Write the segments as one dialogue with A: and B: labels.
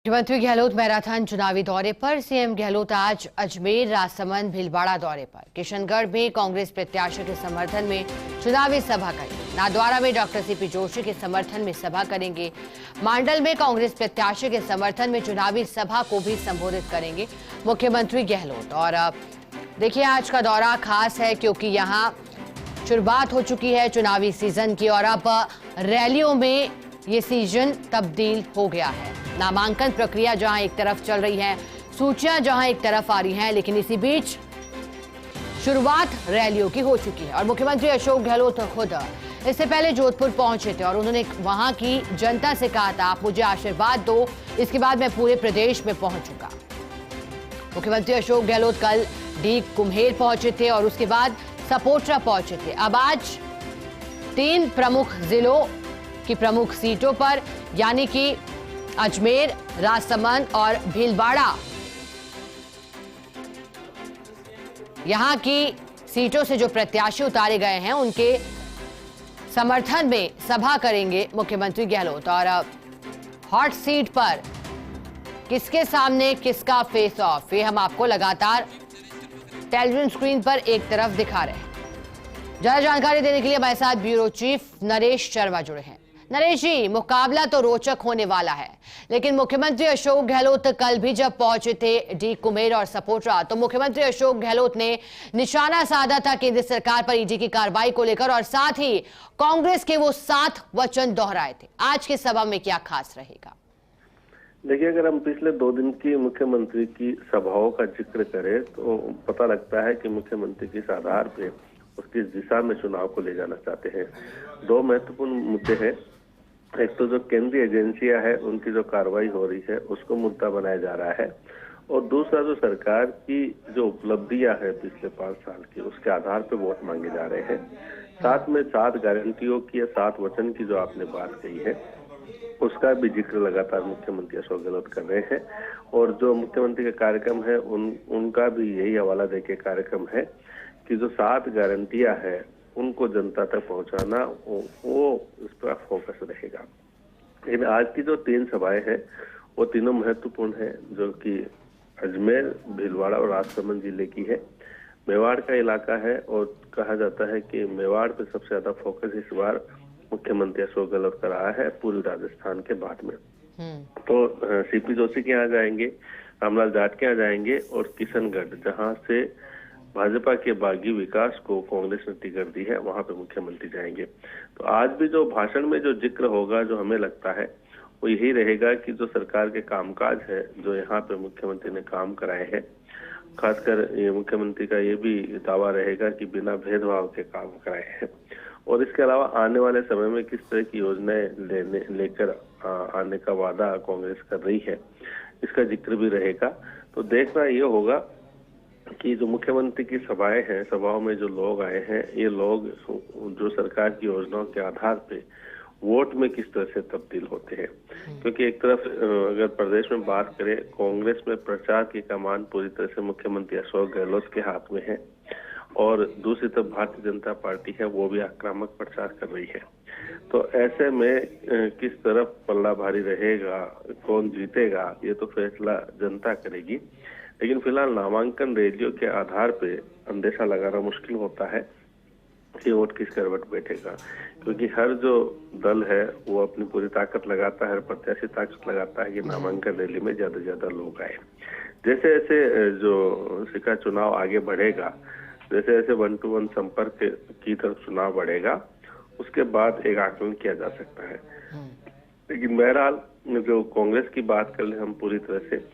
A: मुख्यमंत्री गहलोत मैराथन चुनावी दौरे पर। सीएम गहलोत आज अजमेर, राजसमंद, भीलवाड़ा दौरे पर। किशनगढ़ में कांग्रेस प्रत्याशी के समर्थन में चुनावी सभा करेंगे। नाथद्वारा में डॉक्टर सीपी जोशी के समर्थन में सभा करेंगे। मांडल में कांग्रेस प्रत्याशी के समर्थन में चुनावी सभा को भी संबोधित करेंगे मुख्यमंत्री गहलोत। और देखिए, आज का दौरा खास है क्योंकि यहाँ शुरुआत हो चुकी है चुनावी सीजन की और अब रैलियों में ये सीजन तब्दील हो गया है। नामांकन प्रक्रिया जहां एक तरफ चल रही है, सूचियां जहां एक तरफ आ रही हैं, लेकिन इसी बीच शुरुआत रैलियों की हो चुकी है। और मुख्यमंत्री अशोक गहलोत खुद इससे पहले जोधपुर पहुंचे थे और उन्होंने वहां की जनता से कहा था, आप मुझे आशीर्वाद दो, इसके बाद मैं पूरे प्रदेश में पहुंचूंगा। मुख्यमंत्री अशोक गहलोत कल डी कुम्हेर पहुंचे थे और उसके बाद सपोटरा पहुंचे थे। अब आज 3 प्रमुख जिलों की प्रमुख सीटों पर यानी कि अजमेर, राजसमंद और भीलवाड़ा, यहां की सीटों से जो प्रत्याशी उतारे गए हैं उनके समर्थन में सभा करेंगे मुख्यमंत्री गहलोत। और हॉट सीट पर किसके सामने किसका फेस ऑफ, ये हम आपको लगातार टेलीविजन स्क्रीन पर एक तरफ दिखा रहे हैं। ज्यादा जानकारी देने के लिए हमारे साथ ब्यूरो चीफ नरेश शर्मा जुड़े हैं। नरेश जी, मुकाबला तो रोचक होने वाला है, लेकिन मुख्यमंत्री अशोक गहलोत कल भी जब पहुंचे थे डी कुम्हेर और सपोटरा, तो मुख्यमंत्री अशोक गहलोत ने निशाना साधा था केंद्र सरकार पर ईडी की कार्रवाई को लेकर और साथ ही कांग्रेस के वो 7 वचन दोहराए थे। आज की सभा में क्या खास रहेगा?
B: देखिए, अगर हम पिछले 2 दिन की मुख्यमंत्री की सभाओं का जिक्र करें तो पता लगता है कि मुख्यमंत्री किस आधार पे और किस दिशा में चुनाव को ले जाना चाहते हैं। 2 महत्वपूर्ण मुद्दे हैं। एक तो जो केंद्रीय एजेंसियां है उनकी जो कार्रवाई हो रही है उसको मुद्दा बनाया जा रहा है, और दूसरा जो सरकार की जो उपलब्धियां है पिछले 5 साल की, उसके आधार पे वोट मांगे जा रहे हैं। साथ में 7 गारंटियों की या 7 वचन की जो आपने बात कही है उसका भी जिक्र लगातार मुख्यमंत्री अशोक गहलोत कर रहे हैं। और जो मुख्यमंत्री का कार्यक्रम है उनका भी यही हवाला देके कार्यक्रम है कि जो 7 गारंटियां है उनको जनता तक पहुंचाना, वो इस पर फोकस रहेगा। लेकिन आज की जो 3 सभाएं हैं वो तीनों महत्वपूर्ण है, जो कि अजमेर, भीलवाड़ा और राजसमंद जिले की है। मेवाड़ का इलाका है और कहा जाता है कि मेवाड़ पे सबसे ज्यादा फोकस इस बार मुख्यमंत्री अशोक गहलोत कर रहा है पूर्वी राजस्थान के बाद में। तो सीपी जोशी के यहाँ जाएंगे, रामलाल जाट के यहाँ जाएंगे, और किशनगढ़ जहाँ से भाजपा के बागी विकास को कांग्रेस ने टिकट दी है वहां पे मुख्यमंत्री जाएंगे। तो आज भी जो भाषण में जो जिक्र होगा, जो हमें लगता है वो यही रहेगा कि जो सरकार के कामकाज है, जो यहाँ पे मुख्यमंत्री ने काम कराए हैं, खासकर ये मुख्यमंत्री का ये भी दावा रहेगा कि बिना भेदभाव के काम कराए हैं। और इसके अलावा आने वाले समय में किस तरह की योजनाएं लेकर आने का वादा कांग्रेस कर रही है, इसका जिक्र भी रहेगा। तो देखना ये होगा कि जो मुख्यमंत्री की सभाएं हैं, सभाओं में जो लोग आए हैं, ये लोग जो सरकार की योजनाओं के आधार पे वोट में किस तरह से तब्दील होते हैं। क्योंकि एक तरफ अगर प्रदेश में बात करें, कांग्रेस में प्रचार की कमान पूरी तरह से मुख्यमंत्री अशोक गहलोत के हाथ में है, और दूसरी तरफ भारतीय जनता पार्टी है, वो भी आक्रामक प्रचार कर रही है। तो ऐसे में किस तरफ पल्ला भारी रहेगा, कौन जीतेगा, ये तो फैसला जनता करेगी। लेकिन फिलहाल नामांकन रैलियों के आधार पे अंदेशा लगाना मुश्किल होता है कि वोट किस करवट बैठेगा, क्योंकि हर जो दल है वो अपनी पूरी ताकत लगाता है, हर प्रत्याशी ताकत लगाता है कि नामांकन रैली में ज्यादा से ज्यादा लोग आए। जैसे जैसे जो सिका चुनाव आगे बढ़ेगा, जैसे जैसे 1 to 1 संपर्क की तरफ चुनाव बढ़ेगा, उसके बाद एक आकलन किया जा सकता है। लेकिन बहरहाल जो कांग्रेस की बात कर ले हम पूरी तरह से,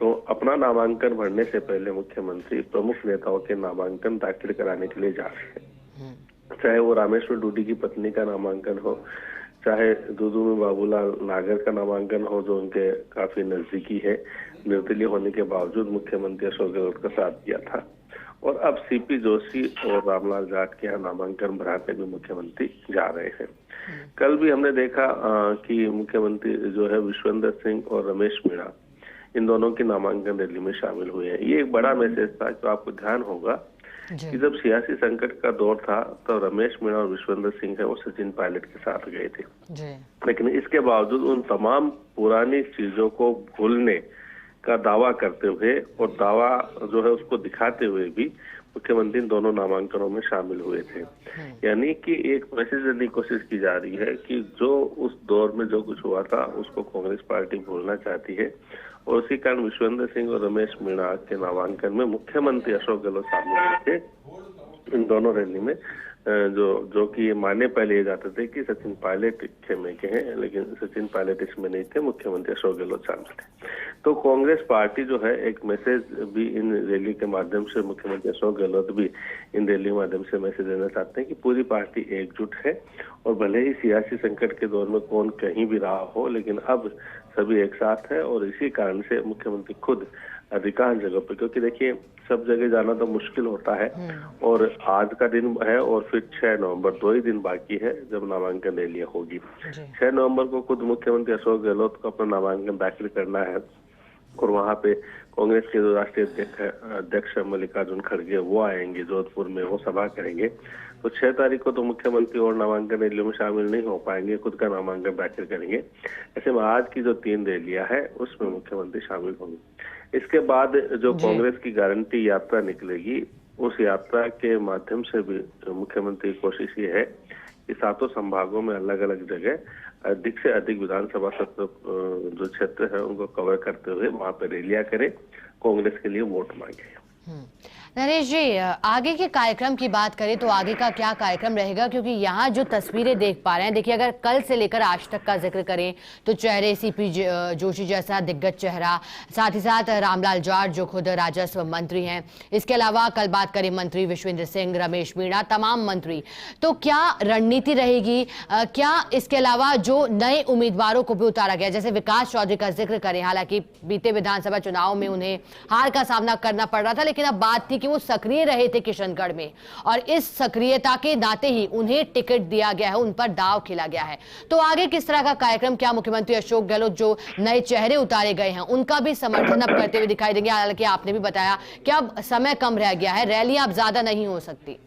B: तो अपना नामांकन भरने से पहले मुख्यमंत्री प्रमुख नेताओं के नामांकन दाखिल कराने के लिए जा रहे हैं। चाहे वो रामेश्वर डूडी की पत्नी का नामांकन हो, चाहे दूदू में बाबूलाल नागर का नामांकन हो, जो उनके काफी नजदीकी है, निर्दलीय होने के बावजूद मुख्यमंत्री अशोक गहलोत का साथ दिया था, और अब सीपी जोशी और रामलाल जाट के यहाँ नामांकन भराने भी मुख्यमंत्री जा रहे हैं। कल भी हमने देखा कि मुख्यमंत्री जो है विश्वेंद्र सिंह और रमेश मीणा, इन दोनों की नामांकन रैली में शामिल हुए हैं। ये एक बड़ा मैसेज था। तो आपको ध्यान होगा कि जब सियासी संकट का दौर था तो रमेश मीणा और विश्वेंद्र सिंह है वो सचिन पायलट के साथ गए थे
A: जी।
B: लेकिन इसके बावजूद उन तमाम पुरानी चीजों को भूलने का दावा करते हुए और दावा जो है उसको दिखाते हुए भी मुख्यमंत्री दोनों नामांकनों में शामिल हुए थे। यानी कि एक मैसेज देने की कोशिश की जा रही है कि जो उस दौर में जो कुछ हुआ था उसको कांग्रेस पार्टी भूलना चाहती है और उसी कारण विश्वेंद्र सिंह और रमेश मीणा के नामांकन में मुख्यमंत्री अशोक गहलोत शामिल हुए थे। इन दोनों रैली में जो कि ये माने पहले ये जाते थे कि सचिन पायलट खेमे के हैं, लेकिन सचिन पायलट इसमें नहीं थे, मुख्यमंत्री अशोक गहलोत शामिल थे। तो कांग्रेस पार्टी जो है एक मैसेज भी इन रैली के माध्यम से, मुख्यमंत्री अशोक गहलोत भी इन रैली के माध्यम से मैसेज देना चाहते हैं कि पूरी पार्टी एकजुट है और भले ही सियासी संकट के दौर में कौन कहीं भी रहा हो, लेकिन अब सभी एक साथ है और इसी कारण से मुख्यमंत्री खुद अधिकांश जगह पे, क्योंकि देखिए सब जगह जाना तो मुश्किल होता है और आज का दिन है और फिर 6 नवंबर 2 ही दिन बाकी है जब नामांकन रैलियां होगी। 6 नवंबर को खुद मुख्यमंत्री अशोक गहलोत को अपना नामांकन दाखिल करना है और वहां पे कांग्रेस के जो राष्ट्रीय अध्यक्ष मल्लिकार्जुन खड़गे वो आएंगे जोधपुर में, वो सभा करेंगे। तो 6 तारीख को तो मुख्यमंत्री और नामांकन रैलियों में शामिल नहीं हो पाएंगे, खुद का नामांकन दाखिल करेंगे। ऐसे में आज की जो 3 रैलियां है उसमें मुख्यमंत्री शामिल होंगे। इसके बाद जो कांग्रेस की गारंटी यात्रा निकलेगी उस यात्रा के माध्यम से भी मुख्यमंत्री की कोशिश ये है कि 7 संभागों में अलग अलग जगह अधिक से अधिक विधानसभा सत्र जो क्षेत्र है उनको कवर करते हुए वहां पे रैलियां करें, कांग्रेस के लिए वोट मांगे।
A: नरेश जी, आगे के कार्यक्रम की बात करें तो आगे का क्या कार्यक्रम रहेगा, क्योंकि यहाँ जो तस्वीरें देख पा रहे हैं, देखिए अगर कल से लेकर आज तक का जिक्र करें तो चेहरे सीपी जोशी जैसा दिग्गज चेहरा, साथ ही साथ रामलाल जाट जो खुद राजस्व मंत्री हैं, इसके अलावा कल बात करें मंत्री विश्वेंद्र सिंह, रमेश मीणा, तमाम मंत्री। तो क्या रणनीति रहेगी? क्या इसके अलावा जो नए उम्मीदवारों को भी उतारा गया, जैसे विकास चौधरी का जिक्र करें, हालांकि बीते विधानसभा चुनाव में उन्हें हार का सामना करना पड़ रहा था, लेकिन अब बात थी कि वो सक्रिय रहे थे किशनगढ़ में और इस सक्रियता के नाते ही उन्हें टिकट दिया गया है, उन पर दांव खेला गया है। तो आगे किस तरह का कार्यक्रम, क्या मुख्यमंत्री अशोक गहलोत जो नए चेहरे उतारे गए हैं उनका भी समर्थन अब करते हुए दिखाई देंगे? हालांकि आपने भी बताया कि अब समय कम रह गया है, रैलियां अब ज्यादा नहीं हो सकती।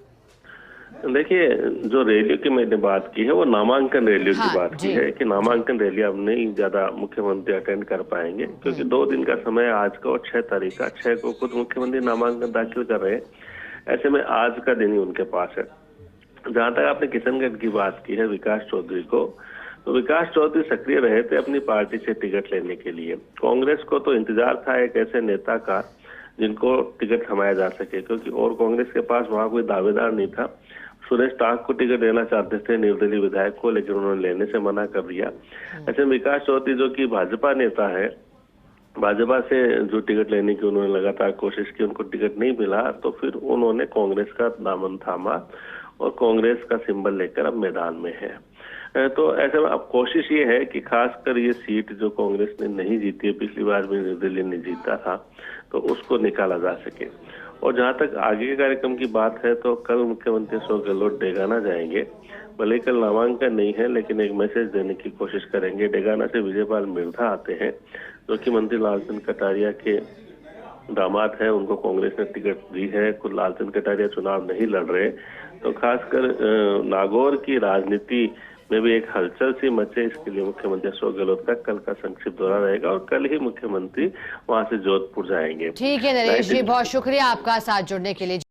B: देखिए जो रैलियों की मैंने बात की है वो नामांकन रैलियों की बात की है कि नामांकन रैली अब नहीं ज्यादा मुख्यमंत्री अटेंड कर पाएंगे, क्योंकि 2 दिन का समय आज का और 6 तारीख का, 6 को खुद मुख्यमंत्री नामांकन दाखिल कर रहे हैं। ऐसे में आज का दिन ही उनके पास है। जहां तक आपने किशनगढ़ की बात की है विकास चौधरी को, तो विकास चौधरी सक्रिय रहे थे अपनी पार्टी से टिकट लेने के लिए। कांग्रेस को तो इंतजार था एक ऐसे नेता का जिनको टिकट थमाया जा सके, क्योंकि और कांग्रेस के पास वहां कोई दावेदार नहीं था। सुरेश टांक को टिकट देना चाहते थे, निर्दलीय विधायक को, लेकिन उन्होंने लेने से मना कर दिया। ऐसे विकास चौधरी जो कि भाजपा नेता है, भाजपा से जो टिकट लेने की उन्होंने लगातार कोशिश की, उनको टिकट नहीं मिला, तो फिर उन्होंने कांग्रेस का दामन थामा और कांग्रेस का सिंबल लेकर अब मैदान में है। तो ऐसे में अब कोशिश ये है कि खासकर ये सीट जो कांग्रेस ने नहीं जीती है, पिछली बार भी निर्दलीय ने जीता था, तो उसको निकाला जा सके। और जहां तक आगे के कार्यक्रम की बात है तो कल मुख्यमंत्री अशोक गहलोत डेगाना जाएंगे। भले कल नामांकन नहीं है लेकिन एक मैसेज देने की कोशिश करेंगे। डेगाना से विजयपाल मिर्धा आते हैं जो कि मंत्री लालचंद कटारिया के दामाद है, उनको कांग्रेस ने टिकट दी है। खुद लालचंद कटारिया चुनाव नहीं लड़ रहे, तो खासकर नागौर की राजनीति में भी एक हलचल सी मचे, इसके लिए मुख्यमंत्री अशोक गहलोत का कल का संक्षिप्त दौरा रहेगा और कल ही मुख्यमंत्री वहां से जोधपुर जाएंगे।
A: ठीक है नरेश जी, बहुत शुक्रिया आपका साथ जुड़ने के लिए।